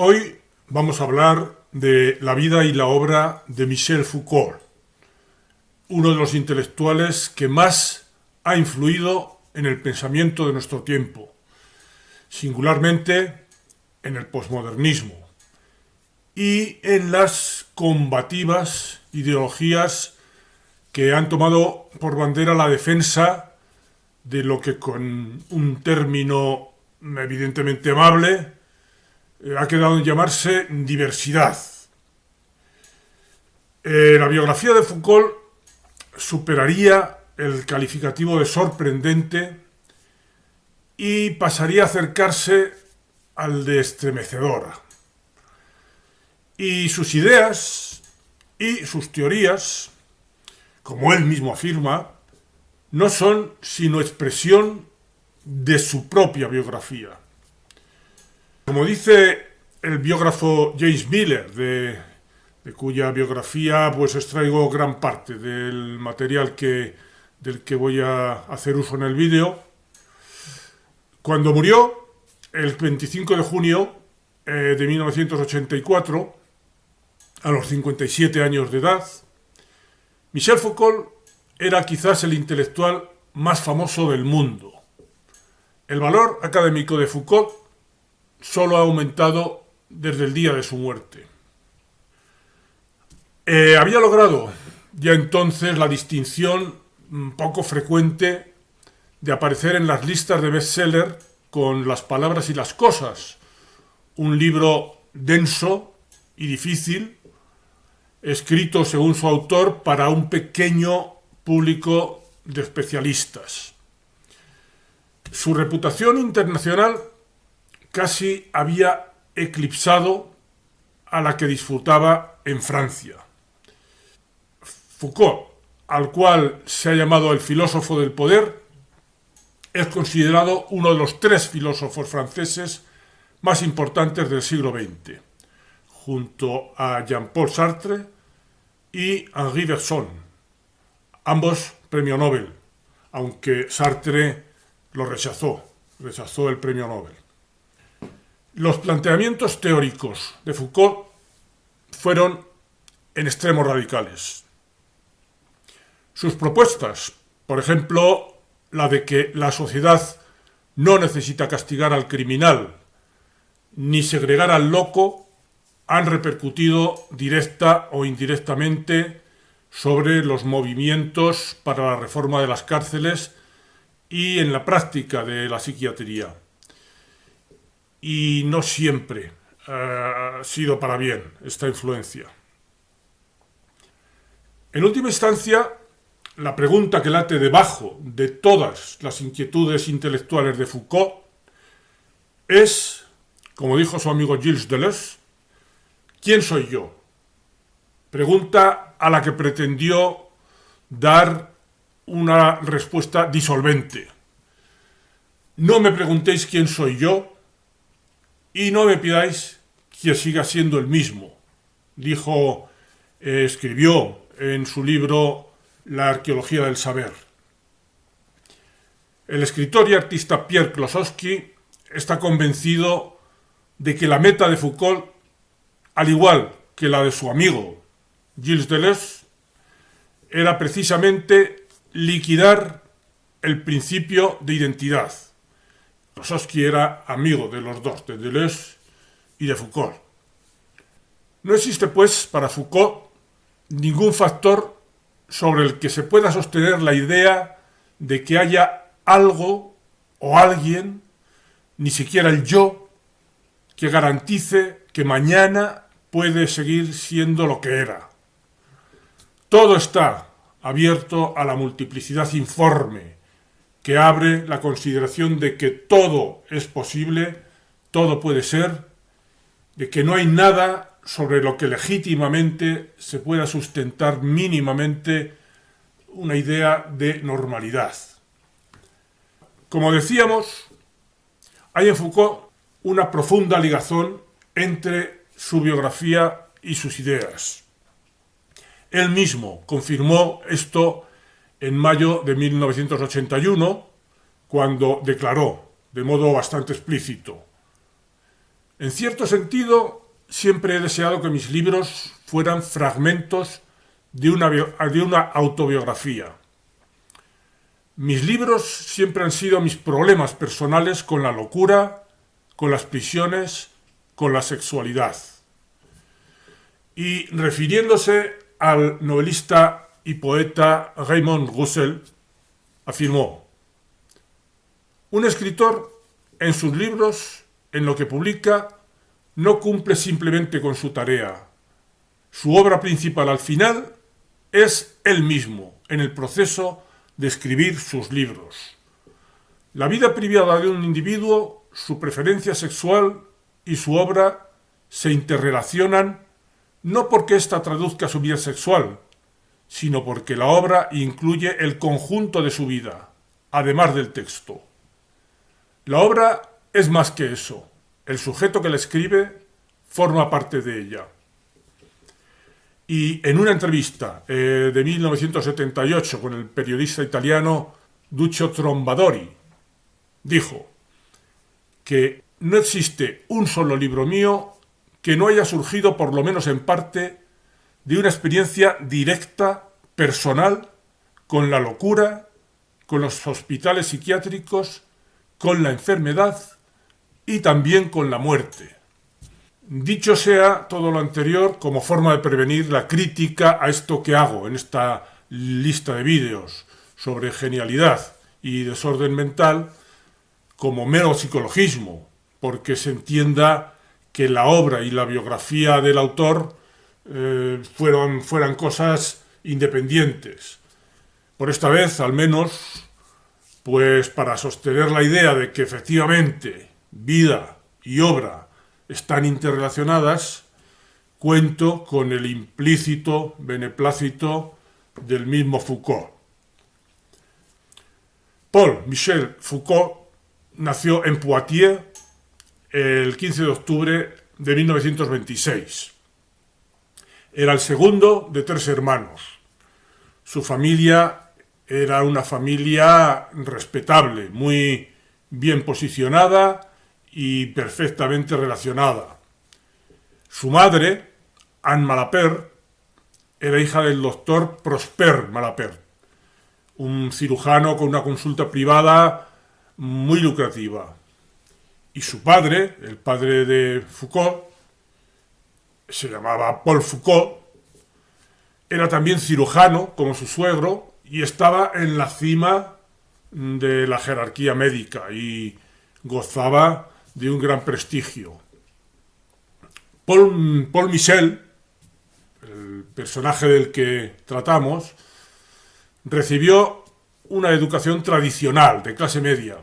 Hoy vamos a hablar de la vida y la obra de Michel Foucault, uno de los intelectuales que más ha influido en el pensamiento de nuestro tiempo, singularmente en el posmodernismo y en las combativas ideologías que han tomado por bandera la defensa de lo que, con un término evidentemente amable, ha quedado en llamarse diversidad. La biografía de Foucault superaría el calificativo de sorprendente y pasaría a acercarse al de estremecedora. Y sus ideas y sus teorías, como él mismo afirma, no son sino expresión de su propia biografía. Como dice el biógrafo James Miller, de cuya biografía pues extraigo gran parte del material del que voy a hacer uso en el vídeo, cuando murió el 25 de junio de 1984, a los 57 años de edad, Michel Foucault era quizás el intelectual más famoso del mundo. El valor académico de Foucault solo ha aumentado desde el día de su muerte. Había logrado ya entonces la distinción poco frecuente de aparecer en las listas de bestseller con Las palabras y las cosas, un libro denso y difícil, escrito según su autor para un pequeño público de especialistas. Su reputación internacional casi había eclipsado a la que disfrutaba en Francia. Foucault, al cual se ha llamado el filósofo del poder, es considerado uno de los 3 filósofos franceses más importantes del siglo XX, junto a Jean-Paul Sartre y Henri Bergson, ambos premio Nobel, aunque Sartre lo rechazó el premio Nobel. Los planteamientos teóricos de Foucault fueron en extremos radicales. Sus propuestas, por ejemplo, la de que la sociedad no necesita castigar al criminal ni segregar al loco, han repercutido directa o indirectamente sobre los movimientos para la reforma de las cárceles y en la práctica de la psiquiatría. Y no siempre ha sido para bien esta influencia. En última instancia, la pregunta que late debajo de todas las inquietudes intelectuales de Foucault es, como dijo su amigo Gilles Deleuze, ¿quién soy yo? Pregunta a la que pretendió dar una respuesta disolvente. No me preguntéis quién soy yo y no me pidáis que siga siendo el mismo, escribió en su libro La arqueología del saber. El escritor y artista Pierre Klossowski está convencido de que la meta de Foucault, al igual que la de su amigo Gilles Deleuze, era precisamente liquidar el principio de identidad. Klossowski era amigo de los dos, de Deleuze y de Foucault. No existe, pues, para Foucault ningún factor sobre el que se pueda sostener la idea de que haya algo o alguien, ni siquiera el yo, que garantice que mañana puede seguir siendo lo que era. Todo está abierto a la multiplicidad informe, que abre la consideración de que todo es posible, todo puede ser, de que no hay nada sobre lo que legítimamente se pueda sustentar mínimamente una idea de normalidad. Como decíamos, hay en Foucault una profunda ligazón entre su biografía y sus ideas. Él mismo confirmó esto en mayo de 1981, cuando declaró de modo bastante explícito: En cierto sentido, siempre he deseado que mis libros fueran fragmentos de una autobiografía. Mis libros siempre han sido mis problemas personales con la locura, con las prisiones, con la sexualidad. Y refiriéndose al novelista y poeta Raymond Roussel, afirmó: un escritor en sus libros, en lo que publica, no cumple simplemente con su tarea. Su obra principal al final es él mismo, en el proceso de escribir sus libros. La vida privada de un individuo, su preferencia sexual y su obra se interrelacionan no porque ésta traduzca su vida sexual, sino porque la obra incluye el conjunto de su vida, además del texto. La obra es más que eso. El sujeto que la escribe forma parte de ella. Y en una entrevista de 1978 con el periodista italiano Duccio Trombadori, dijo que no existe un solo libro mío que no haya surgido, por lo menos en parte, de una experiencia directa, personal, con la locura, con los hospitales psiquiátricos, con la enfermedad y también con la muerte. Dicho sea todo lo anterior como forma de prevenir la crítica a esto que hago en esta lista de vídeos sobre genialidad y desorden mental como mero psicologismo, porque se entienda que la obra y la biografía del autor fueran cosas independientes. Por esta vez, al menos, pues para sostener la idea de que efectivamente vida y obra están interrelacionadas, cuento con el implícito beneplácito del mismo Foucault. Paul-Michel Foucault nació en Poitiers el 15 de octubre de 1926. Era el segundo de 3 hermanos. Su familia era una familia respetable, muy bien posicionada y perfectamente relacionada. Su madre, Anne Malapert, era hija del doctor Prosper Malapert, un cirujano con una consulta privada muy lucrativa. Y su padre, el padre de Foucault, se llamaba Paul Foucault, era también cirujano como su suegro y estaba en la cima de la jerarquía médica y gozaba de un gran prestigio. Paul Michel, el personaje del que tratamos, recibió una educación tradicional de clase media.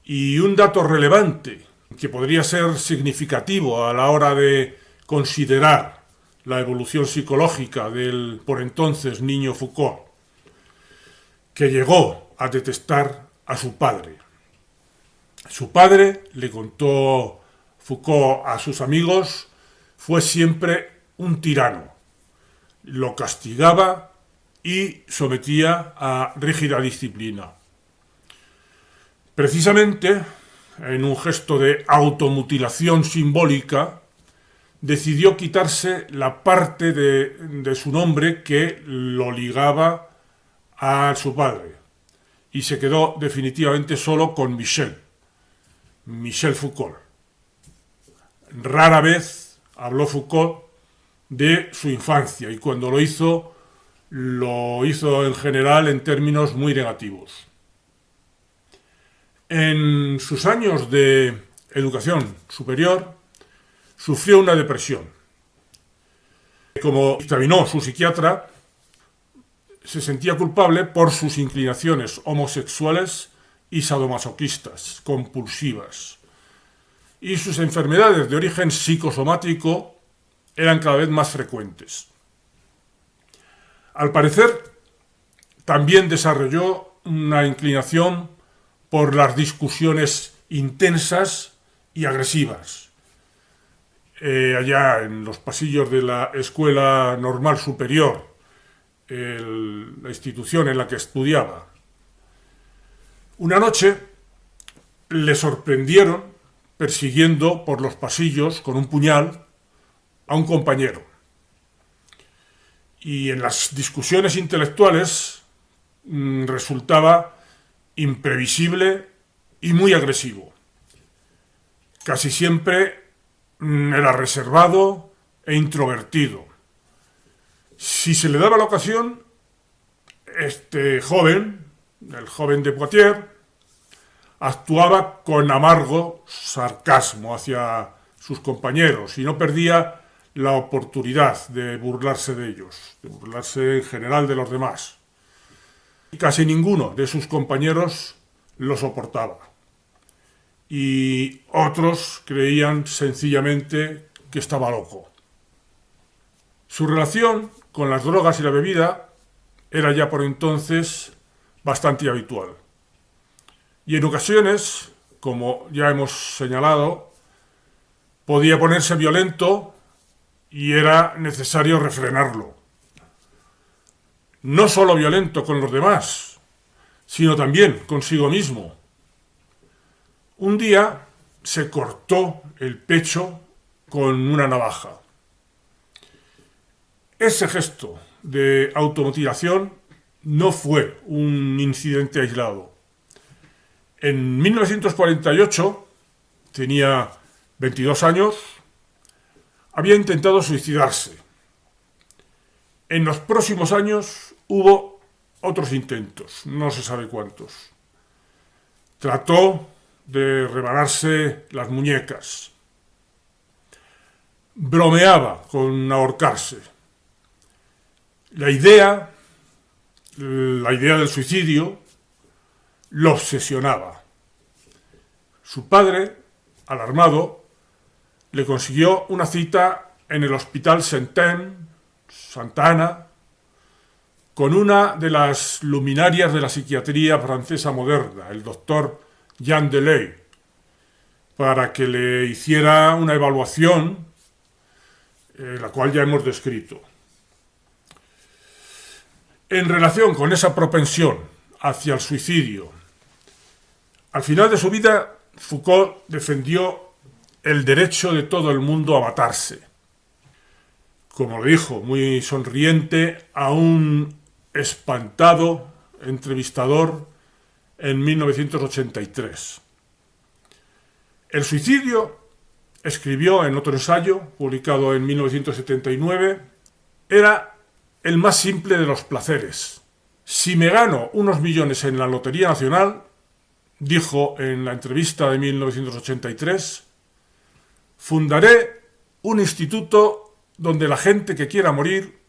Y un dato relevante que podría ser significativo a la hora de considerar la evolución psicológica del por entonces niño Foucault, que llegó a detestar a su padre. Su padre, le contó Foucault a sus amigos, fue siempre un tirano. Lo castigaba y sometía a rígida disciplina. Precisamente, en un gesto de automutilación simbólica, decidió quitarse la parte de su nombre que lo ligaba a su padre y se quedó definitivamente solo con Michel Foucault. Rara vez habló Foucault de su infancia y cuando lo hizo en general en términos muy negativos. En sus años de educación superior sufrió una depresión. Como dictaminó su psiquiatra, se sentía culpable por sus inclinaciones homosexuales y sadomasoquistas, compulsivas. Y sus enfermedades de origen psicosomático eran cada vez más frecuentes. Al parecer, también desarrolló una inclinación por las discusiones intensas y agresivas. Allá en los pasillos de la Escuela Normal Superior, la institución en la que estudiaba. Una noche le sorprendieron persiguiendo por los pasillos con un puñal a un compañero. Y en las discusiones intelectuales resultaba imprevisible y muy agresivo. Casi siempre era reservado e introvertido. Si se le daba la ocasión, este joven, el joven de Poitiers, actuaba con amargo sarcasmo hacia sus compañeros y no perdía la oportunidad de burlarse de ellos, de burlarse en general de los demás. Casi ninguno de sus compañeros lo soportaba y otros creían sencillamente que estaba loco. Su relación con las drogas y la bebida era ya por entonces bastante habitual. Y en ocasiones, como ya hemos señalado, podía ponerse violento y era necesario refrenarlo. No solo violento con los demás, sino también consigo mismo. Un día se cortó el pecho con una navaja. Ese gesto de automutilación no fue un incidente aislado. En 1948, tenía 22 años, había intentado suicidarse. En los próximos años hubo otros intentos, no se sabe cuántos. Trató de rebanarse las muñecas. Bromeaba con ahorcarse. La idea del suicidio lo obsesionaba. Su padre, alarmado, le consiguió una cita en el Hospital Santa Ana con una de las luminarias de la psiquiatría francesa moderna, el doctor Jean Delay, para que le hiciera una evaluación, la cual ya hemos descrito. En relación con esa propensión hacia el suicidio, al final de su vida, Foucault defendió el derecho de todo el mundo a matarse. Como lo dijo, muy sonriente, a un espantado entrevistador en 1983. El suicidio, escribió en otro ensayo, publicado en 1979, era el más simple de los placeres. Si me gano unos millones en la Lotería Nacional, dijo en la entrevista de 1983, fundaré un instituto donde la gente que quiera morir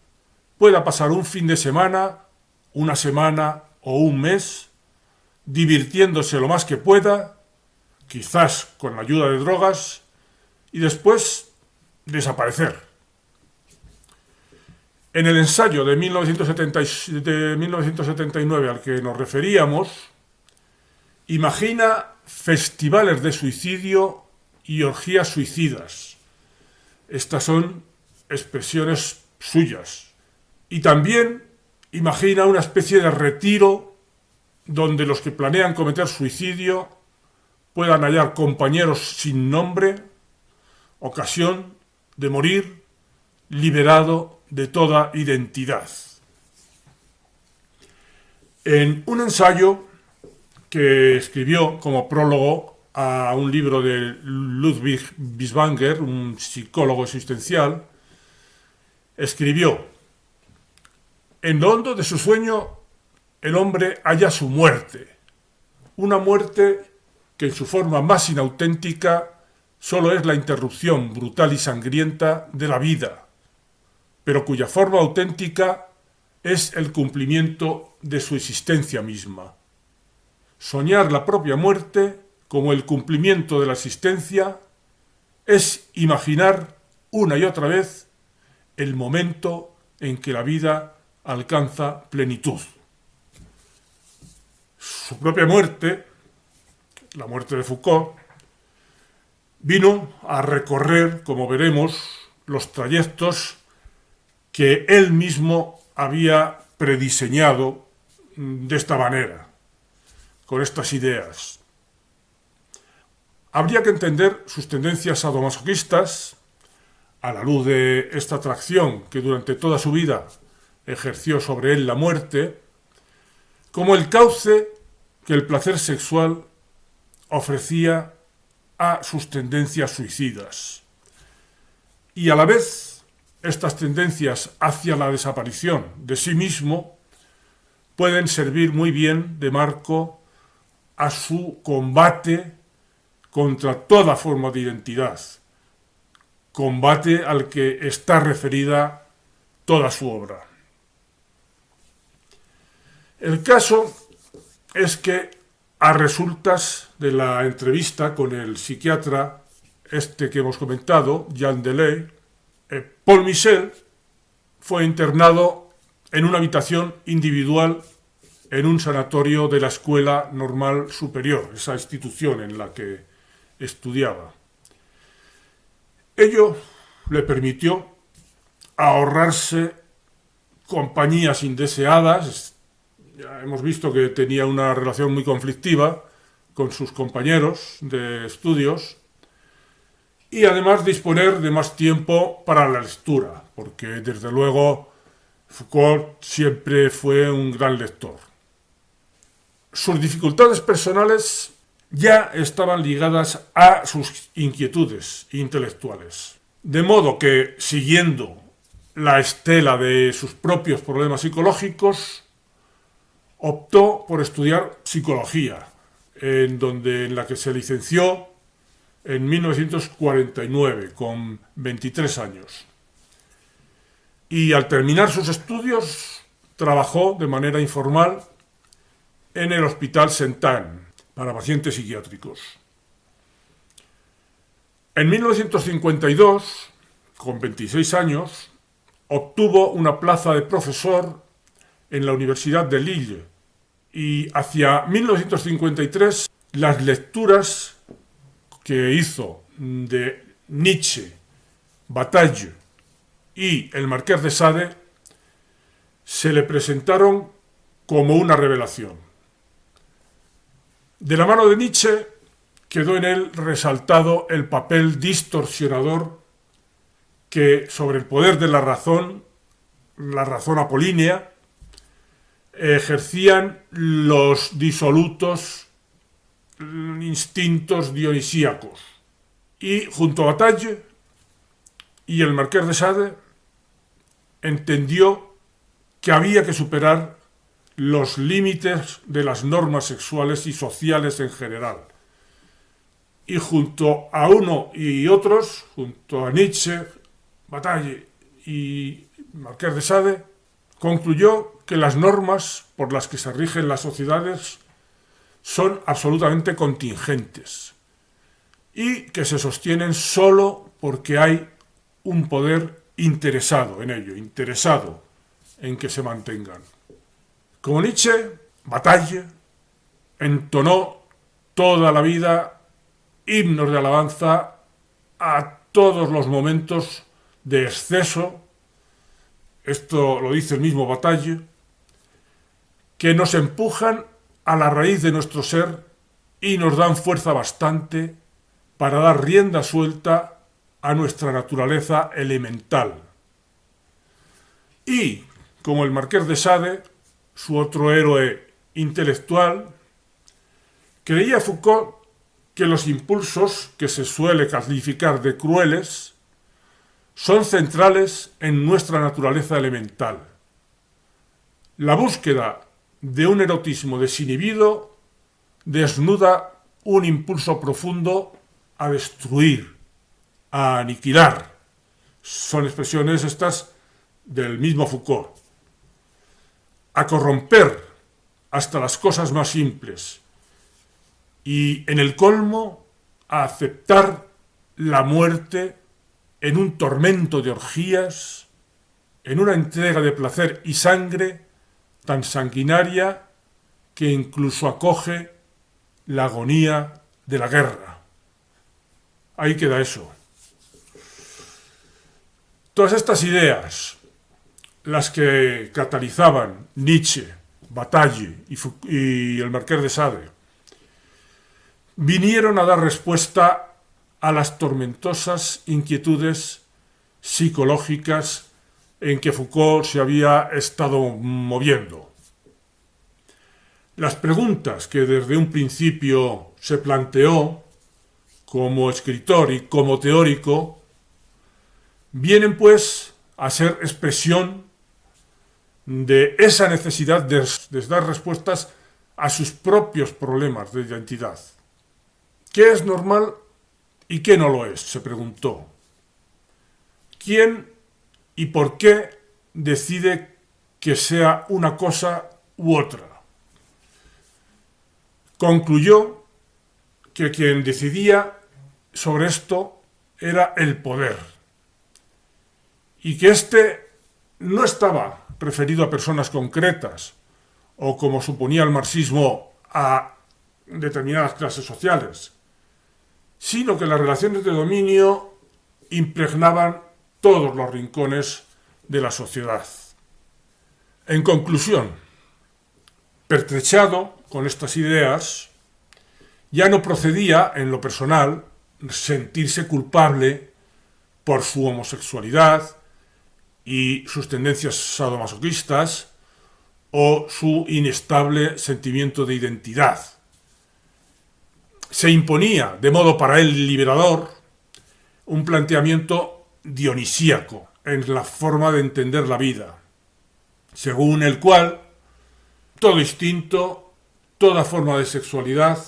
pueda pasar un fin de semana, una semana o un mes, divirtiéndose lo más que pueda, quizás con la ayuda de drogas, y después desaparecer. En el ensayo de 1979 al que nos referíamos, imagina festivales de suicidio y orgías suicidas. Estas son expresiones suyas. Y también imagina una especie de retiro donde los que planean cometer suicidio puedan hallar compañeros sin nombre, ocasión de morir liberado de toda identidad. En un ensayo que escribió como prólogo a un libro de Ludwig Binswanger, un psicólogo existencial, escribió: en lo hondo de su sueño, el hombre halla su muerte, una muerte que en su forma más inauténtica solo es la interrupción brutal y sangrienta de la vida, pero cuya forma auténtica es el cumplimiento de su existencia misma. Soñar la propia muerte como el cumplimiento de la existencia es imaginar una y otra vez el momento en que la vida alcanza plenitud. Su propia muerte, la muerte de Foucault, vino a recorrer, como veremos, los trayectos que él mismo había prediseñado de esta manera, con estas ideas. Habría que entender sus tendencias sadomasoquistas a la luz de esta atracción que durante toda su vida ejerció sobre él la muerte, como el cauce que el placer sexual ofrecía a sus tendencias suicidas. Y a la vez, estas tendencias hacia la desaparición de sí mismo pueden servir muy bien de marco a su combate contra toda forma de identidad, combate al que está referida toda su obra. El caso es que, a resultas de la entrevista con el psiquiatra que hemos comentado, Jean Delay, Paul Michel fue internado en una habitación individual en un sanatorio de la Escuela Normal Superior, esa institución en la que estudiaba. Ello le permitió ahorrarse compañías indeseadas. Ya hemos visto que tenía una relación muy conflictiva con sus compañeros de estudios y además disponer de más tiempo para la lectura, porque desde luego Foucault siempre fue un gran lector. Sus dificultades personales ya estaban ligadas a sus inquietudes intelectuales. De modo que, siguiendo la estela de sus propios problemas psicológicos, optó por estudiar psicología, en la que se licenció en 1949, con 23 años. Y al terminar sus estudios, trabajó de manera informal en el Hospital Saint-Anne para pacientes psiquiátricos. En 1952, con 26 años, obtuvo una plaza de profesor en la Universidad de Lille y hacia 1953 las lecturas que hizo de Nietzsche, Bataille y el Marqués de Sade se le presentaron como una revelación. De la mano de Nietzsche quedó en él resaltado el papel distorsionador que sobre el poder de la razón apolínea, ejercían los disolutos instintos dionisíacos. Y junto a Bataille y el Marqués de Sade entendió que había que superar los límites de las normas sexuales y sociales en general. Y junto a uno y otros, junto a Nietzsche, Bataille y Marqués de Sade, concluyó que las normas por las que se rigen las sociedades son absolutamente contingentes y que se sostienen solo porque hay un poder interesado en ello, interesado en que se mantengan. Como Nietzsche, Bataille entonó toda la vida himnos de alabanza a todos los momentos de exceso, esto lo dice el mismo Bataille, que nos empujan a la raíz de nuestro ser y nos dan fuerza bastante para dar rienda suelta a nuestra naturaleza elemental. Y, como el Marqués de Sade, su otro héroe intelectual, creía Foucault que los impulsos que se suele calificar de crueles son centrales en nuestra naturaleza elemental. La búsqueda de un erotismo desinhibido desnuda un impulso profundo a destruir, a aniquilar. Son expresiones estas del mismo Foucault. A corromper hasta las cosas más simples y, en el colmo, a aceptar la muerte en un tormento de orgías, en una entrega de placer y sangre tan sanguinaria que incluso acoge la agonía de la guerra. Ahí queda eso. Todas estas ideas, las que catalizaban Nietzsche, Bataille y el Marqués de Sade, vinieron a dar respuesta a las tormentosas inquietudes psicológicas en que Foucault se había estado moviendo. Las preguntas que desde un principio se planteó como escritor y como teórico vienen pues a ser expresión de esa necesidad de dar respuestas a sus propios problemas de identidad. ¿Qué es normal y qué no lo es?, se preguntó. ¿Quién y por qué decide que sea una cosa u otra? Concluyó que quien decidía sobre esto era el poder y que éste no estaba referido a personas concretas o, como suponía el marxismo, a determinadas clases sociales, sino que las relaciones de dominio impregnaban todos los rincones de la sociedad. En conclusión, pertrechado con estas ideas, ya no procedía, en lo personal, sentirse culpable por su homosexualidad y sus tendencias sadomasoquistas o su inestable sentimiento de identidad. Se imponía, de modo para él liberador, un planteamiento dionisíaco en la forma de entender la vida, según el cual todo instinto, toda forma de sexualidad,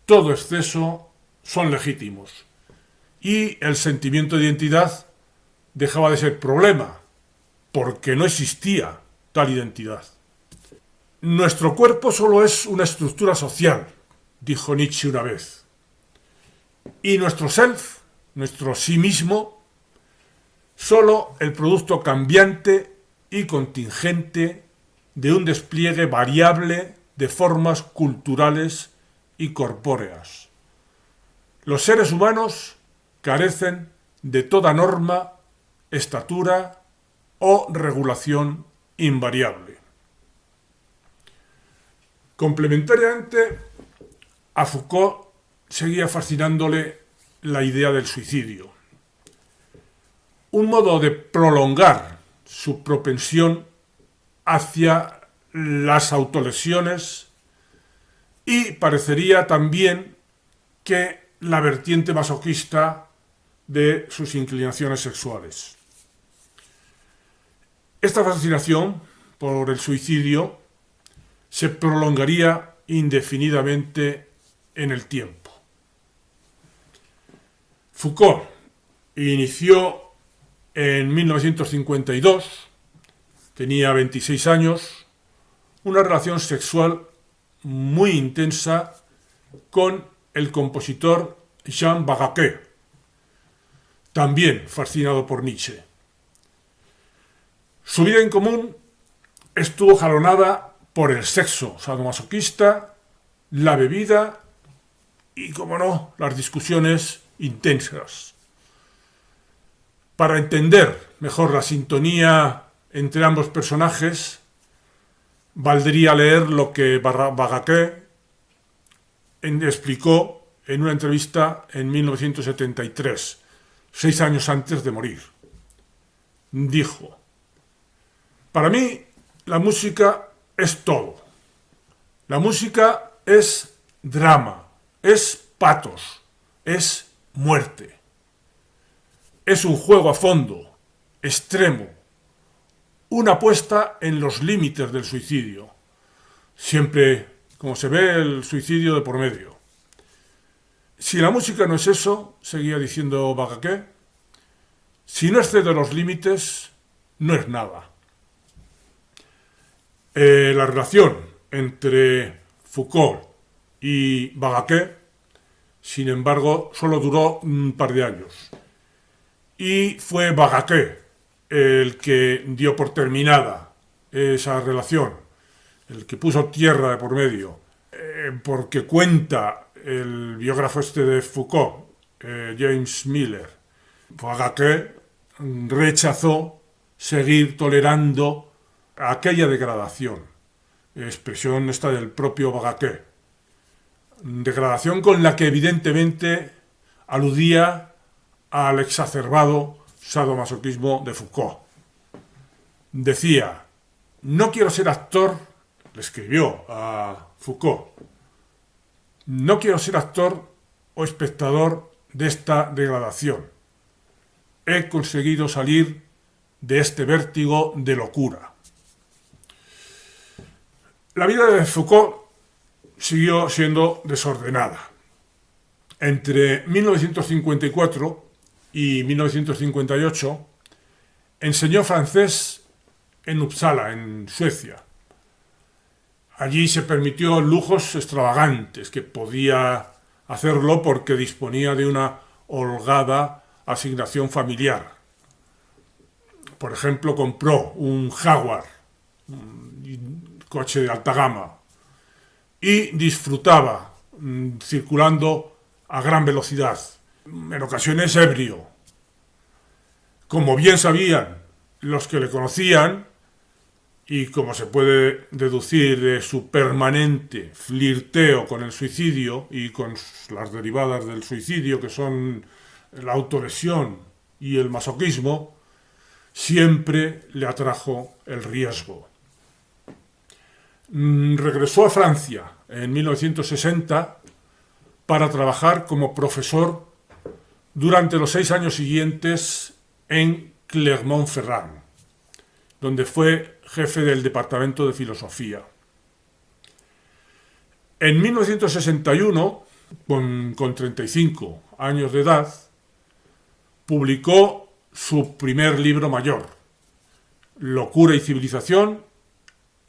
todo exceso son legítimos y el sentimiento de identidad dejaba de ser problema porque no existía tal identidad. Nuestro cuerpo solo es una estructura social, dijo Nietzsche una vez, y nuestro self, nuestro sí mismo, solo el producto cambiante y contingente de un despliegue variable de formas culturales y corpóreas. Los seres humanos carecen de toda norma, estatura o regulación invariable. Complementariamente, a Foucault seguía fascinándole la idea del suicidio, un modo de prolongar su propensión hacia las autolesiones y parecería también que la vertiente masoquista de sus inclinaciones sexuales. Esta fascinación por el suicidio se prolongaría indefinidamente en el tiempo. Foucault inició en 1952, tenía 26 años, una relación sexual muy intensa con el compositor Jean Bagaquet, también fascinado por Nietzsche. Su vida en común estuvo jalonada por el sexo sadomasoquista, la bebida y, como no, las discusiones intensas. Para entender mejor la sintonía entre ambos personajes, valdría leer lo que Bagaquet explicó en una entrevista en 1973, 6 años antes de morir. Dijo: para mí, la música es todo. La música es drama, es patos, es muerte. Es un juego a fondo, extremo, una apuesta en los límites del suicidio, siempre como se ve el suicidio de por medio. Si la música no es eso, seguía diciendo Bagaquet, si no excede los límites, no es nada. La relación entre Foucault y Bagaquet, sin embargo, solo duró un par de años. Y fue Bagaquet el que dio por terminada esa relación, el que puso tierra de por medio, porque cuenta el biógrafo de Foucault, James Miller, Bagaquet rechazó seguir tolerando aquella degradación, expresión esta del propio Bagaquet. degradación con la que evidentemente aludía al exacerbado sadomasoquismo de Foucault. Decía: no quiero ser actor, le escribió a Foucault, no quiero ser actor o espectador de esta degradación. He conseguido salir de este vértigo de locura. La vida de Foucault siguió siendo desordenada. Entre 1954 y 1958 enseñó francés en Uppsala, en Suecia. Allí se permitió lujos extravagantes, que podía hacerlo porque disponía de una holgada asignación familiar. Por ejemplo, compró un Jaguar, un coche de alta gama, y disfrutaba circulando a gran velocidad, en ocasiones ebrio. Como bien sabían los que le conocían, y como se puede deducir de su permanente flirteo con el suicidio y con las derivadas del suicidio, que son la autolesión y el masoquismo, siempre le atrajo el riesgo. Regresó a Francia en 1960 para trabajar como profesor durante los 6 años siguientes en Clermont-Ferrand, donde fue jefe del departamento de filosofía. En 1961, con 35 años de edad, publicó su primer libro mayor, Locura y civilización,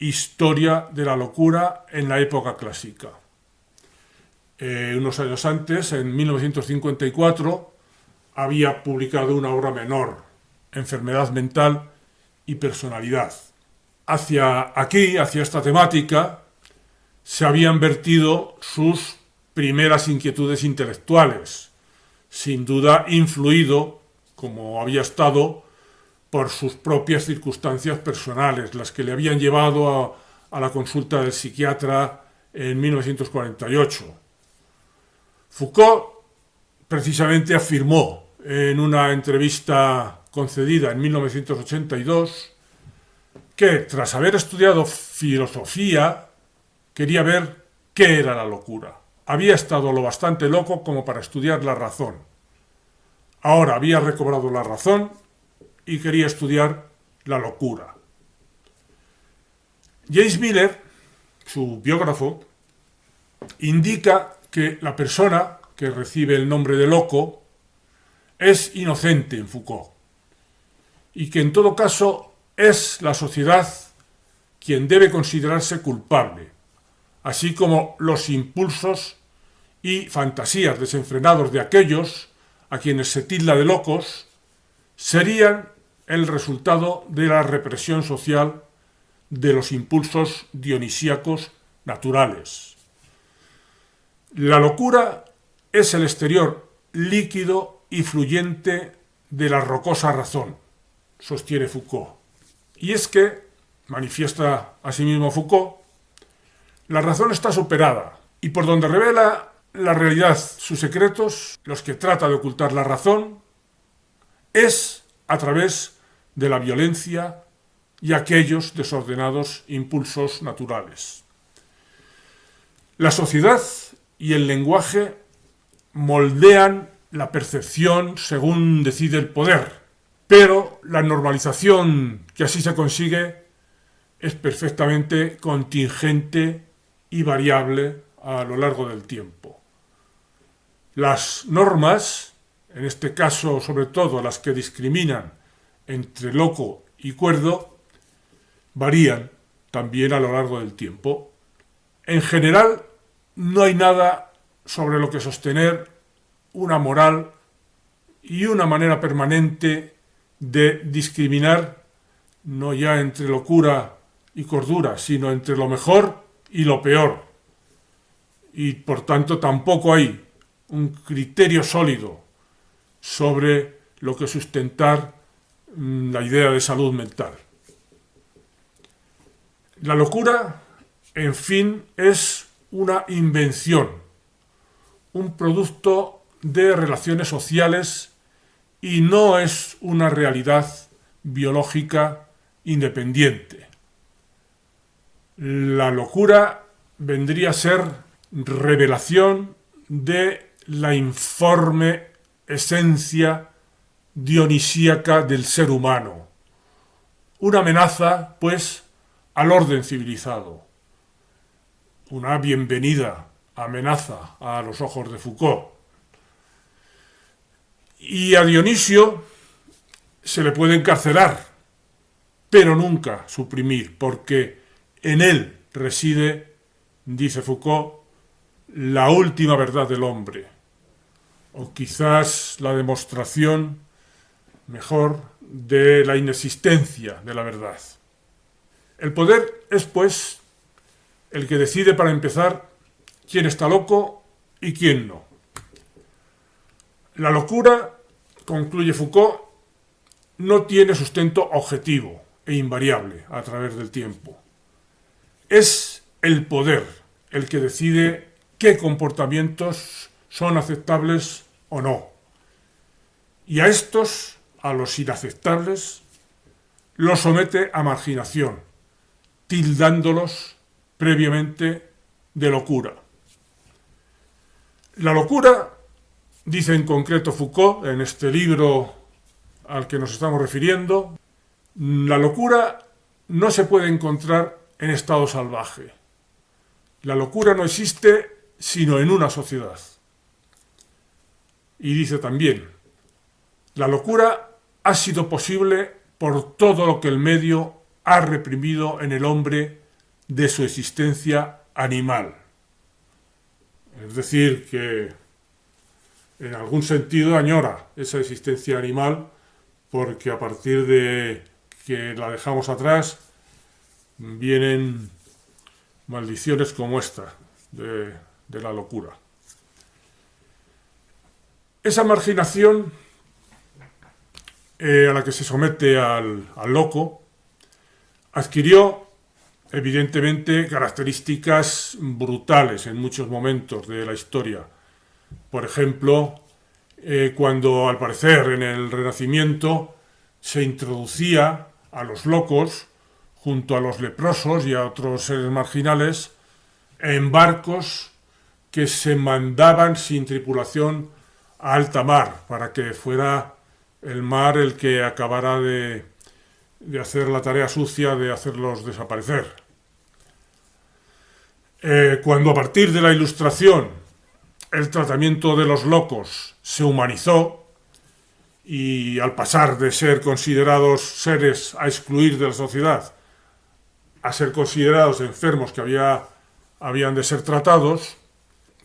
historia de la locura en la época clásica. Unos años antes, en 1954, había publicado una obra menor, Enfermedad mental y personalidad. Hacia esta temática, se habían vertido sus primeras inquietudes intelectuales, sin duda influido, como había estado, por sus propias circunstancias personales, las que le habían llevado a la consulta del psiquiatra en 1948. Foucault precisamente afirmó en una entrevista concedida en 1982 que, tras haber estudiado filosofía, quería ver qué era la locura. Había estado lo bastante loco como para estudiar la razón. Ahora había recobrado la razón y quería estudiar la locura. James Miller, su biógrafo, indica que la persona que recibe el nombre de loco es inocente en Foucault y que en todo caso es la sociedad quien debe considerarse culpable, así como los impulsos y fantasías desenfrenados de aquellos a quienes se tilda de locos serían el resultado de la represión social de los impulsos dionisíacos naturales. La locura es el exterior líquido y fluyente de la rocosa razón, sostiene Foucault. Y es que, manifiesta asimismo Foucault, la razón está superada y por donde revela la realidad sus secretos, los que trata de ocultar la razón, es a través de la violencia y aquellos desordenados impulsos naturales. La sociedad y el lenguaje moldean la percepción según decide el poder, pero la normalización que así se consigue es perfectamente contingente y variable a lo largo del tiempo. Las normas, en este caso sobre todo las que discriminan entre loco y cuerdo, varían también a lo largo del tiempo. En general, no hay nada sobre lo que sostener una moral y una manera permanente de discriminar, no ya entre locura y cordura, sino entre lo mejor y lo peor. Y por tanto tampoco hay un criterio sólido sobre lo que sustentar la idea de salud mental. La locura, en fin, es una invención un producto de relaciones sociales y no es una realidad biológica independiente. La locura vendría a ser revelación de la informe esencia dionisíaca del ser humano. Una amenaza, pues, al orden civilizado. Una bienvenida amenaza a los ojos de Foucault. Y a Dionisio se le puede encarcelar, pero nunca suprimir, porque en él reside, dice Foucault, la última verdad del hombre, o quizás la demostración mejor de la inexistencia de la verdad. El poder es, pues, el que decide, para empezar, quién está loco y quién no. La locura, concluye Foucault, no tiene sustento objetivo e invariable a través del tiempo. Es el poder el que decide qué comportamientos son aceptables o no. Y a estos, a los inaceptables, los somete a marginación, tildándolos previamente de locura. La locura, dice en concreto Foucault en este libro al que nos estamos refiriendo, la locura no se puede encontrar en estado salvaje. La locura no existe sino en una sociedad. Y dice también, la locura ha sido posible por todo lo que el medio ha reprimido en el hombre de su existencia animal. Es decir, que en algún sentido añora esa existencia animal, porque a partir de que la dejamos atrás vienen maldiciones como esta de la locura. Esa marginación a la que se somete al loco adquirió evidentemente características brutales en muchos momentos de la historia. Por ejemplo, cuando al parecer en el Renacimiento se introducía a los locos junto a los leprosos y a otros seres marginales en barcos que se mandaban sin tripulación a alta mar para que fuera el mar el que acabara de hacer la tarea sucia de hacerlos desaparecer. Cuando a partir de la Ilustración el tratamiento de los locos se humanizó y al pasar de ser considerados seres a excluir de la sociedad a ser considerados enfermos que habían de ser tratados,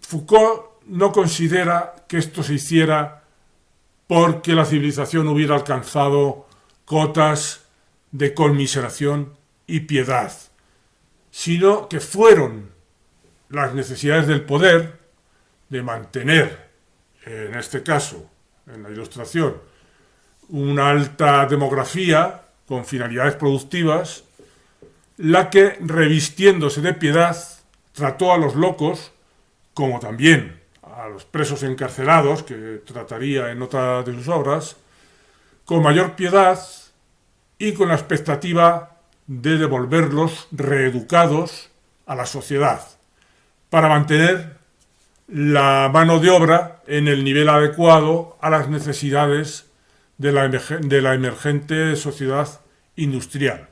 Foucault no considera que esto se hiciera porque la civilización hubiera alcanzado cotas de conmiseración y piedad, sino que fueron las necesidades del poder de mantener, en este caso, en la Ilustración, una alta demografía con finalidades productivas, la que, revistiéndose de piedad, trató a los locos, como también a los presos encarcelados, que trataría en otra de sus obras, con mayor piedad y con la expectativa de devolverlos reeducados a la sociedad, para mantener la mano de obra en el nivel adecuado a las necesidades de la emergente sociedad industrial.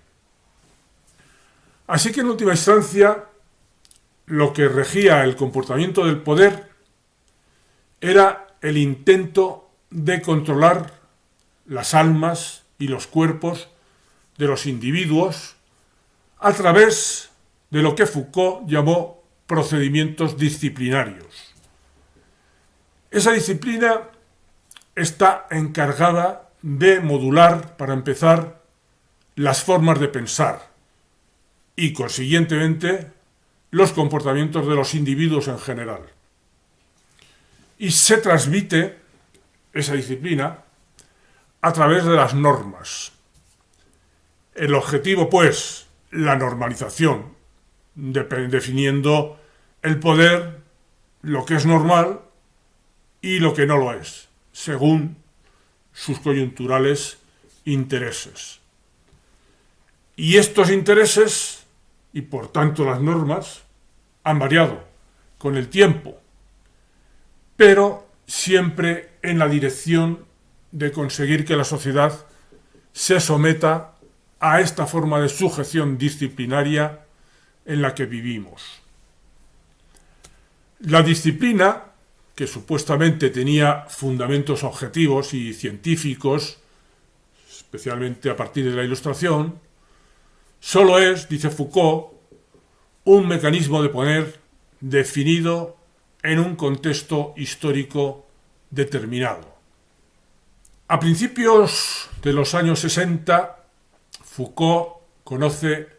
Así que en última instancia, lo que regía el comportamiento del poder era el intento de controlar las almas y los cuerpos de los individuos a través de lo que Foucault llamó procedimientos disciplinarios. Esa disciplina está encargada de modular, para empezar, las formas de pensar y, consiguientemente, los comportamientos de los individuos en general. Y se transmite esa disciplina a través de las normas. El objetivo, pues, la normalización, definiendo el poder, lo que es normal, y lo que no lo es, según sus coyunturales intereses. Y estos intereses, y por tanto las normas, han variado con el tiempo, pero siempre en la dirección de conseguir que la sociedad se someta a esta forma de sujeción disciplinaria en la que vivimos. La disciplina, que supuestamente tenía fundamentos objetivos y científicos, especialmente a partir de la Ilustración, solo es, dice Foucault, un mecanismo de poder definido en un contexto histórico determinado. A principios de los años 60, Foucault conoce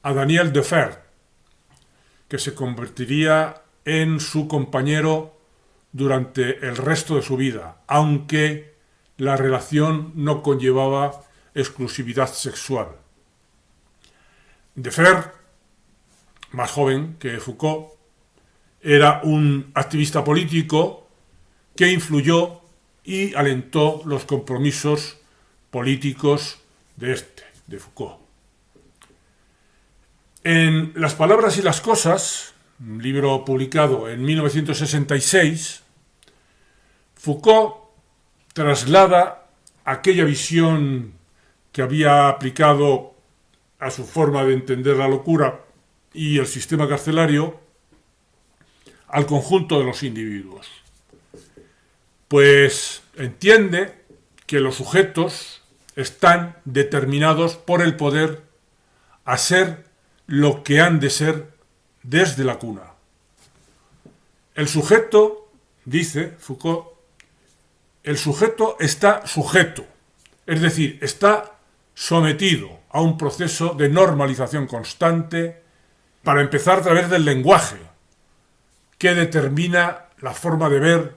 a Daniel Defer, que se convertiría en su compañero durante el resto de su vida, aunque la relación no conllevaba exclusividad sexual. Defer, más joven que Foucault, era un activista político que influyó y alentó los compromisos políticos de Foucault. En Las palabras y las cosas, un libro publicado en 1966, Foucault traslada aquella visión que había aplicado a su forma de entender la locura y el sistema carcelario al conjunto de los individuos. Pues entiende que los sujetos están determinados por el poder a ser lo que han de ser desde la cuna. El sujeto, dice Foucault, el sujeto está sujeto, es decir, está sometido a un proceso de normalización constante, para empezar a través del lenguaje, que determina la forma de ver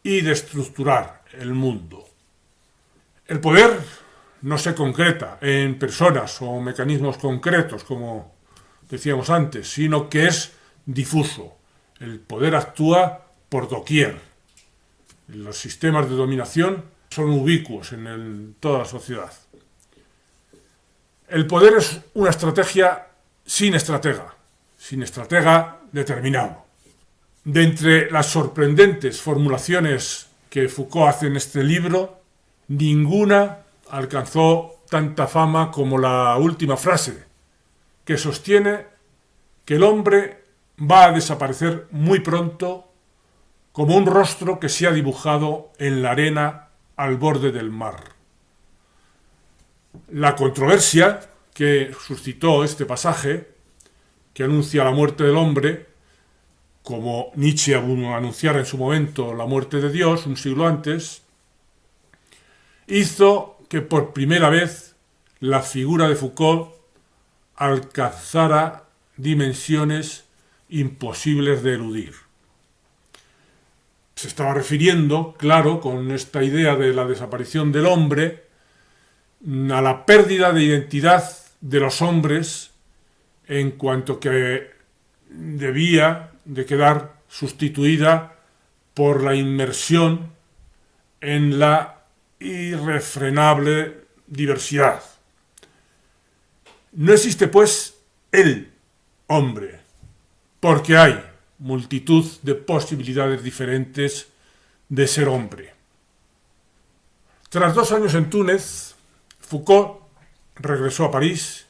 y de estructurar el mundo. El poder no se concreta en personas o mecanismos concretos, como decíamos antes, sino que es difuso. El poder actúa por doquier. Los sistemas de dominación son ubicuos en toda la sociedad. El poder es una estrategia sin estratega determinado. De entre las sorprendentes formulaciones que Foucault hace en este libro, ninguna alcanzó tanta fama como la última frase, que sostiene que el hombre va a desaparecer muy pronto como un rostro que se ha dibujado en la arena al borde del mar. La controversia que suscitó este pasaje, que anuncia la muerte del hombre, como Nietzsche anunciara en su momento la muerte de Dios un siglo antes, hizo que por primera vez la figura de Foucault alcanzara dimensiones imposibles de eludir. Se estaba refiriendo, claro, con esta idea de la desaparición del hombre, a la pérdida de identidad de los hombres en cuanto que debía de quedar sustituida por la inmersión en la irrefrenable diversidad. No existe, pues, el hombre, porque hay multitud de posibilidades diferentes de ser hombre. Tras 2 años en Túnez, Foucault regresó a París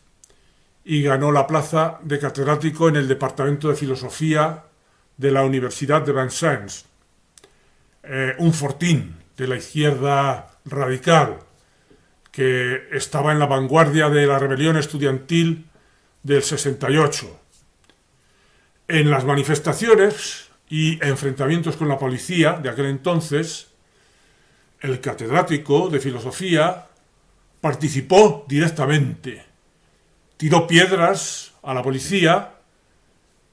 y ganó la plaza de catedrático en el Departamento de Filosofía de la Universidad de Vincennes, un fortín de la izquierda radical que estaba en la vanguardia de la rebelión estudiantil del 68. En las manifestaciones y enfrentamientos con la policía de aquel entonces, el catedrático de filosofía participó directamente, tiró piedras a la policía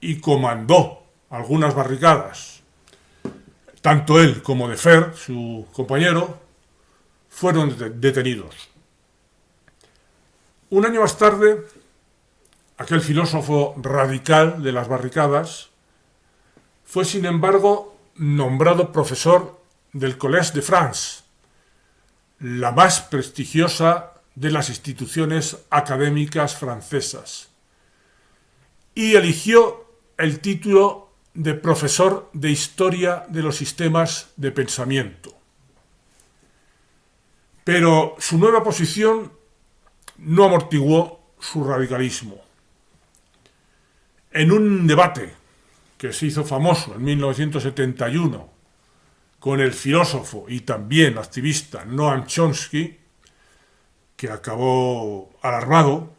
y comandó algunas barricadas. Tanto él como Defer, su compañero, fueron detenidos. Un año más tarde, aquel filósofo radical de las barricadas fue, sin embargo, nombrado profesor del Collège de France, la más prestigiosa de las instituciones académicas francesas, y eligió el título de profesor de Historia de los Sistemas de Pensamiento. Pero su nueva posición no amortiguó su radicalismo. En un debate que se hizo famoso en 1971 con el filósofo y también activista Noam Chomsky, que acabó alarmado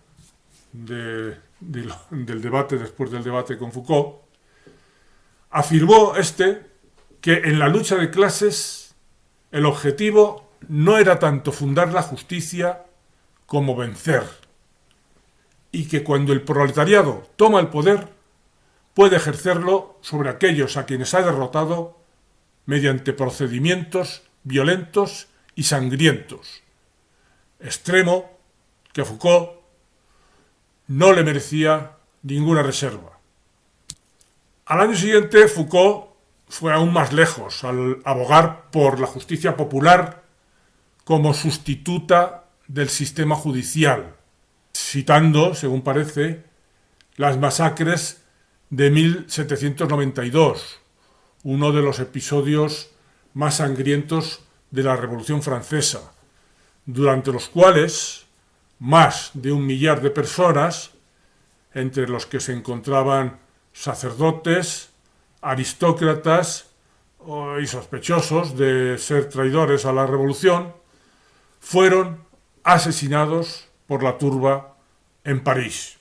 del debate después del debate con Foucault, afirmó que en la lucha de clases el objetivo no era tanto fundar la justicia como vencer, y que cuando el proletariado toma el poder puede ejercerlo sobre aquellos a quienes ha derrotado mediante procedimientos violentos y sangrientos, extremo que a Foucault no le merecía ninguna reserva. Al año siguiente, Foucault fue aún más lejos al abogar por la justicia popular como sustituta del sistema judicial, citando, según parece, las masacres de 1792, uno de los episodios más sangrientos de la Revolución Francesa, durante los cuales más de 1 millar de personas, entre los que se encontraban sacerdotes, aristócratas y sospechosos de ser traidores a la revolución, fueron asesinados por la turba en París.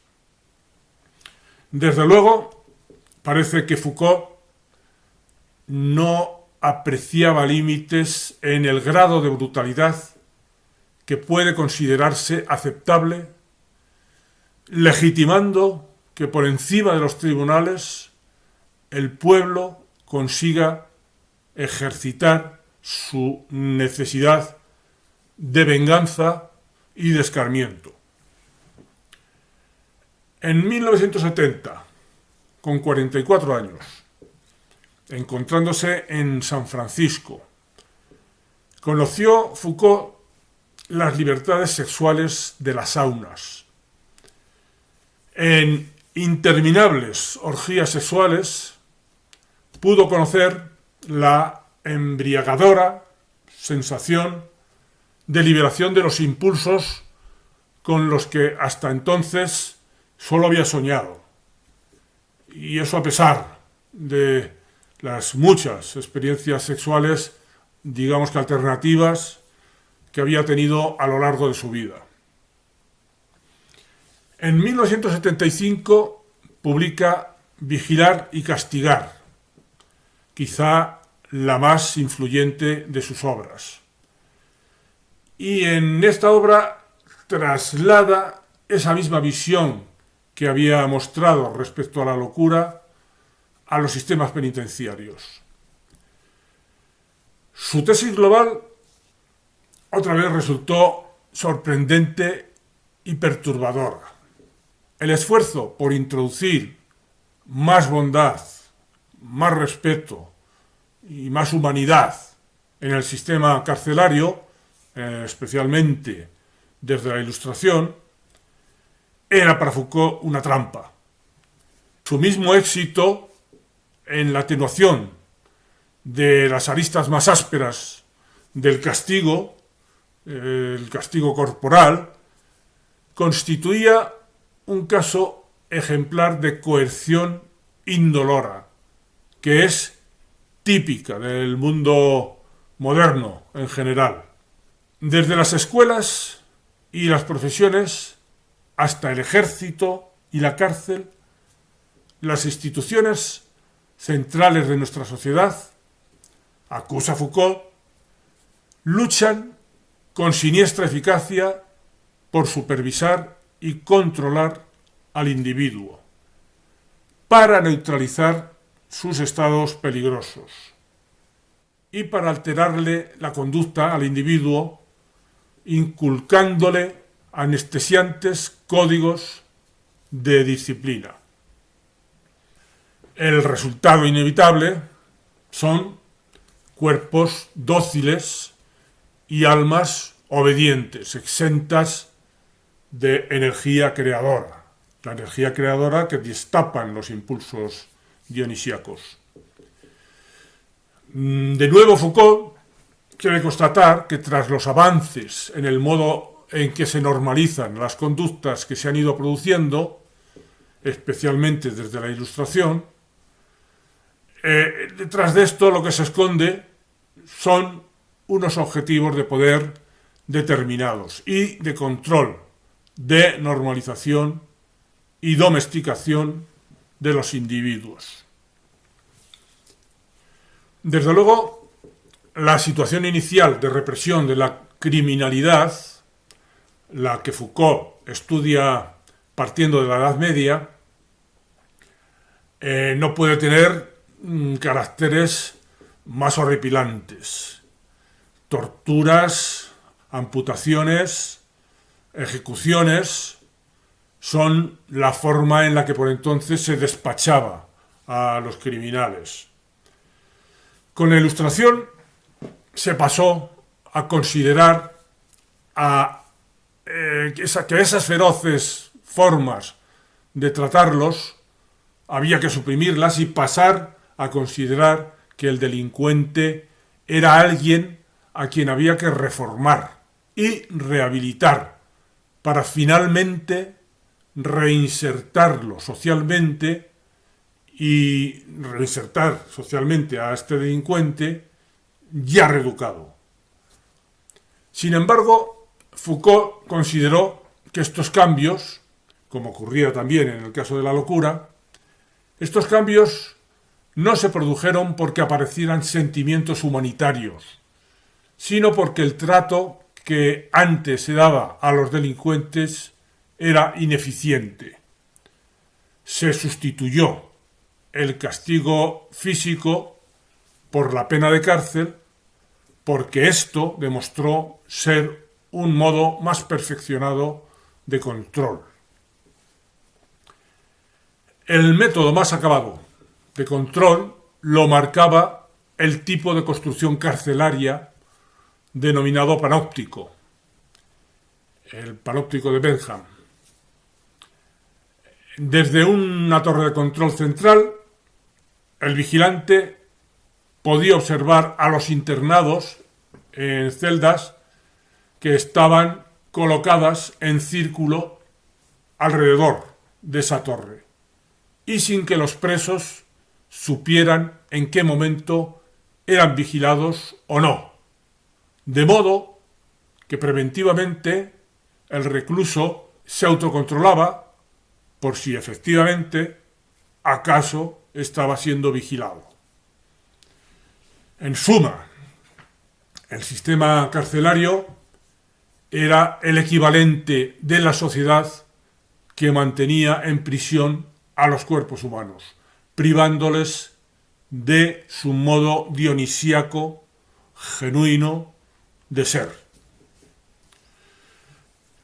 Desde luego, parece que Foucault no apreciaba límites en el grado de brutalidad que puede considerarse aceptable, legitimando que por encima de los tribunales el pueblo consiga ejercitar su necesidad de venganza y de escarmiento. En 1970, con 44 años, encontrándose en San Francisco, conoció Foucault las libertades sexuales de las saunas. En interminables orgías sexuales pudo conocer la embriagadora sensación de liberación de los impulsos con los que hasta entonces solo había soñado. Y eso a pesar de las muchas experiencias sexuales, digamos que alternativas, que había tenido a lo largo de su vida. En 1975 publica Vigilar y castigar, quizá la más influyente de sus obras. Y en esta obra traslada esa misma visión que había mostrado respecto a la locura a los sistemas penitenciarios. Su tesis global otra vez resultó sorprendente y perturbadora. El esfuerzo por introducir más bondad, más respeto y más humanidad en el sistema carcelario, especialmente desde la Ilustración, era para Foucault una trampa. Su mismo éxito en la atenuación de las aristas más ásperas del castigo, el castigo corporal, constituía un caso ejemplar de coerción indolora, que es típica del mundo moderno en general. Desde las escuelas y las profesiones hasta el ejército y la cárcel, las instituciones centrales de nuestra sociedad, acusa Foucault, luchan con siniestra eficacia por supervisar y controlar al individuo, para neutralizar sus estados peligrosos y para alterarle la conducta al individuo, inculcándole anestesiantes códigos de disciplina. El resultado inevitable son cuerpos dóciles y almas obedientes, exentas de energía creadora, la energía creadora que destapan los impulsos dionisíacos. De nuevo, Foucault quiere constatar que tras los avances en el modo en que se normalizan las conductas que se han ido produciendo, especialmente desde la Ilustración, detrás de esto lo que se esconde son unos objetivos de poder determinados y de control, de normalización y domesticación de los individuos. Desde luego, la situación inicial de represión de la criminalidad, la que Foucault estudia partiendo de la Edad Media, no puede tener caracteres más horripilantes. Torturas, amputaciones, ejecuciones son la forma en la que por entonces se despachaba a los criminales. Con la Ilustración se pasó a considerar que esas feroces formas de tratarlos había que suprimirlas y pasar a considerar que el delincuente era alguien a quien había que reformar y rehabilitar para finalmente reinsertarlo socialmente y reinsertar socialmente a este delincuente ya reeducado. Sin embargo, Foucault consideró que estos cambios, como ocurría también en el caso de la locura, estos cambios no se produjeron porque aparecieran sentimientos humanitarios, sino porque el trato que antes se daba a los delincuentes era ineficiente. Se sustituyó el castigo físico por la pena de cárcel porque esto demostró ser un modo más perfeccionado de control. El método más acabado de control lo marcaba el tipo de construcción carcelaria denominado panóptico, el panóptico de Bentham. Desde una torre de control central, el vigilante podía observar a los internados en celdas que estaban colocadas en círculo alrededor de esa torre y sin que los presos supieran en qué momento eran vigilados o no, de modo que preventivamente el recluso se autocontrolaba por si efectivamente acaso estaba siendo vigilado. En suma, el sistema carcelario era el equivalente de la sociedad que mantenía en prisión a los cuerpos humanos, privándoles de su modo dionisíaco genuino de ser.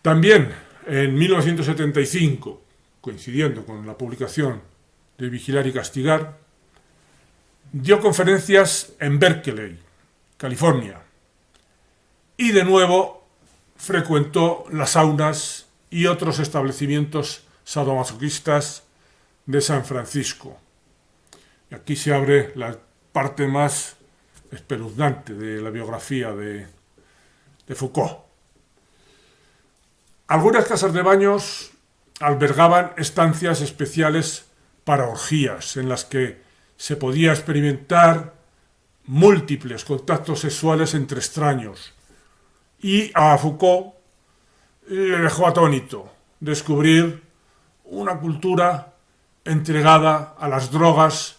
También en 1975, coincidiendo con la publicación de Vigilar y Castigar, dio conferencias en Berkeley, California, y de nuevo frecuentó las saunas y otros establecimientos sadomasoquistas de San Francisco. Y aquí se abre la parte más espeluznante de la biografía de Foucault. Algunas casas de baños albergaban estancias especiales para orgías, en las que se podía experimentar múltiples contactos sexuales entre extraños. Y a Foucault le dejó atónito descubrir una cultura entregada a las drogas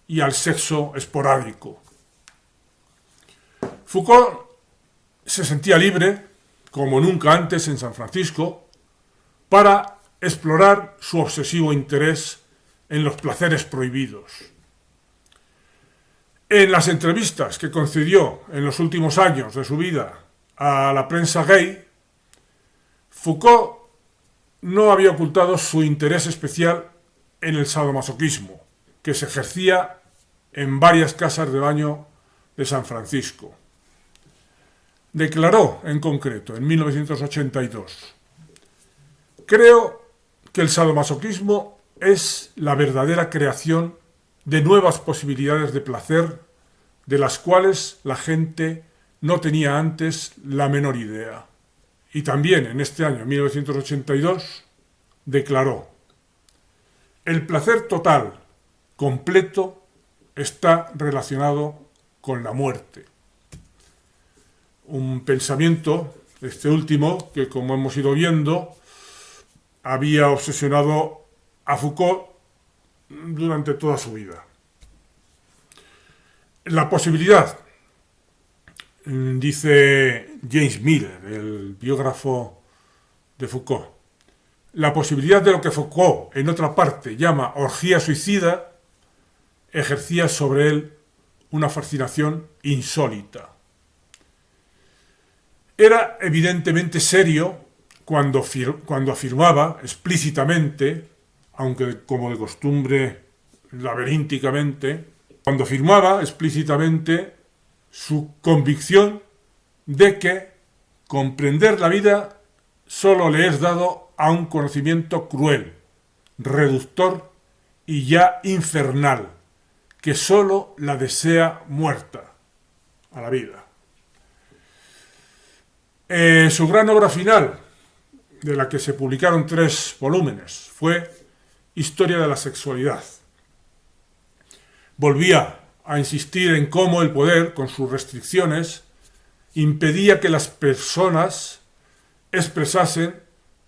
y al sexo esporádico. Foucault se sentía libre, como nunca antes en San Francisco, para explorar su obsesivo interés en los placeres prohibidos. En las entrevistas que concedió en los últimos años de su vida a la prensa gay, Foucault no había ocultado su interés especial en el sadomasoquismo, que se ejercía en varias casas de baño de San Francisco. Declaró, en concreto, en 1982: «Creo que el sadomasoquismo es la verdadera creación de nuevas posibilidades de placer de las cuales la gente no tenía antes la menor idea». Y también en este año 1982 declaró: «El placer total, completo, está relacionado con la muerte». Un pensamiento, este último, que, como hemos ido viendo, había obsesionado a Foucault durante toda su vida. La posibilidad, dice James Miller, el biógrafo de Foucault, la posibilidad de lo que Foucault, en otra parte, llama orgía suicida, ejercía sobre él una fascinación insólita. Era evidentemente serio cuando afirmaba explícitamente, aunque como de costumbre laberínticamente, cuando afirmaba explícitamente su convicción de que comprender la vida solo le es dado a un conocimiento cruel, reductor y ya infernal, que solo la desea muerta, a la vida. Su gran obra final, de la que se publicaron 3 volúmenes, fue Historia de la Sexualidad. Volvía a insistir en cómo el poder, con sus restricciones, impedía que las personas expresasen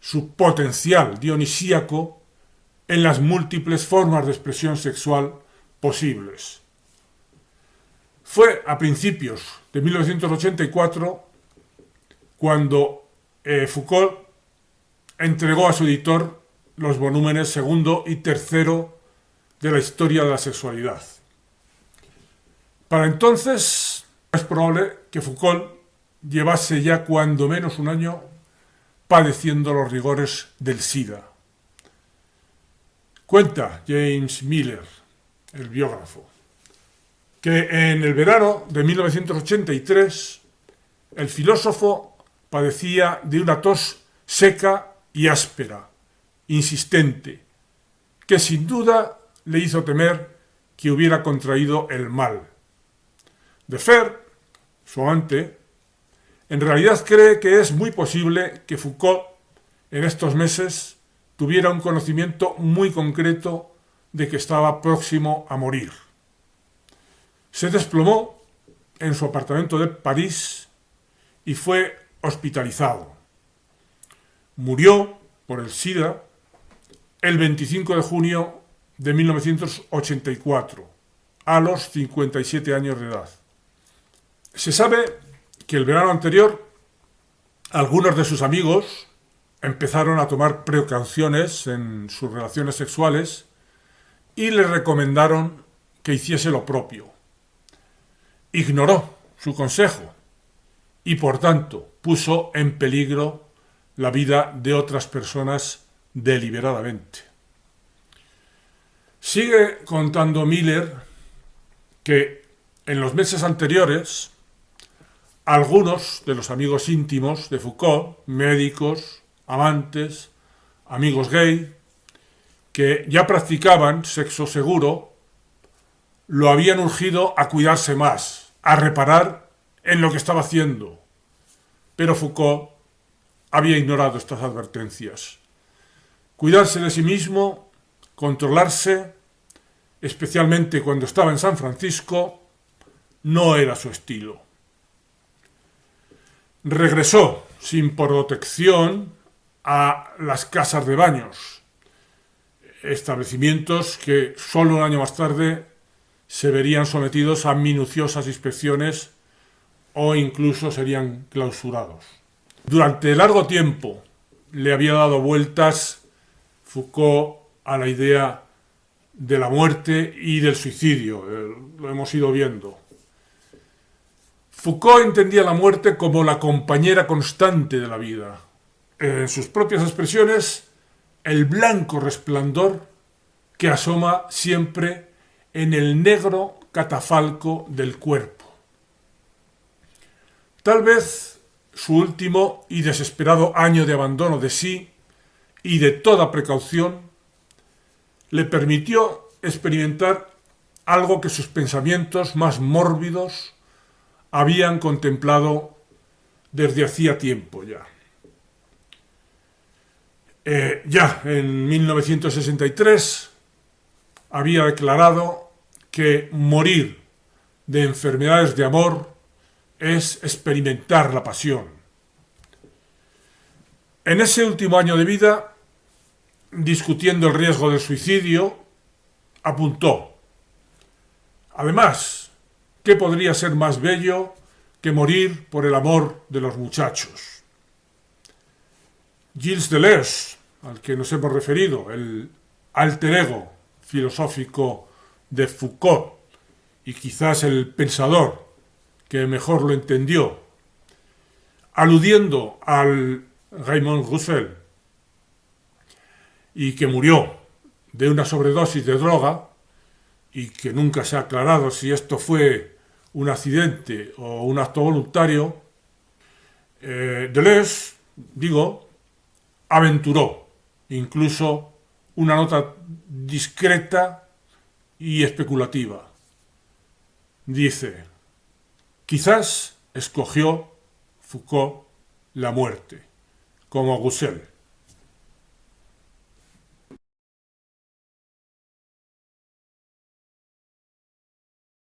su potencial dionisíaco en las múltiples formas de expresión sexual posibles. Fue a principios de 1984 cuando Foucault entregó a su editor los volúmenes 2 y 3 de la Historia de la Sexualidad. Para entonces es probable que Foucault llevase ya cuando menos un año padeciendo los rigores del SIDA. Cuenta James Miller, el biógrafo, que en el verano de 1983 el filósofo padecía de una tos seca y áspera, insistente, que sin duda le hizo temer que hubiera contraído el mal. Defer, su amante, en realidad cree que es muy posible que Foucault en estos meses tuviera un conocimiento muy concreto de que estaba próximo a morir. Se desplomó en su apartamento de París y fue hospitalizado. Murió por el SIDA el 25 de junio de 1984, a los 57 años de edad. Se sabe que el verano anterior algunos de sus amigos empezaron a tomar precauciones en sus relaciones sexuales y le recomendaron que hiciese lo propio. Ignoró su consejo y, por tanto, puso en peligro la vida de otras personas deliberadamente. Sigue contando Miller que en los meses anteriores algunos de los amigos íntimos de Foucault, médicos, amantes, amigos gay, que ya practicaban sexo seguro, lo habían urgido a cuidarse más, a reparar en lo que estaba haciendo. Pero Foucault había ignorado estas advertencias. Cuidarse de sí mismo, controlarse, especialmente cuando estaba en San Francisco, no era su estilo. Regresó sin protección a las casas de baños, establecimientos que solo un año más tarde se verían sometidos a minuciosas inspecciones o incluso serían clausurados. Durante largo tiempo le había dado vueltas Foucault a la idea de la muerte y del suicidio, lo hemos ido viendo. Foucault entendía la muerte como la compañera constante de la vida. En sus propias expresiones, el blanco resplandor que asoma siempre en el negro catafalco del cuerpo. Tal vez su último y desesperado año de abandono de sí y de toda precaución le permitió experimentar algo que sus pensamientos más mórbidos habían contemplado desde hacía tiempo ya. Ya en 1963 había declarado que morir de enfermedades de amor es experimentar la pasión. En ese último año de vida, discutiendo el riesgo del suicidio, apuntó: además, ¿qué podría ser más bello que morir por el amor de los muchachos? Gilles Deleuze, al que nos hemos referido, el alter ego filosófico de Foucault y quizás el pensador que mejor lo entendió, aludiendo al Raymond Roussel y que murió de una sobredosis de droga y que nunca se ha aclarado si esto fue un accidente o un acto voluntario, Deleuze, aventuró incluso una nota discreta y especulativa. Dice: quizás escogió Foucault la muerte, como Roussel.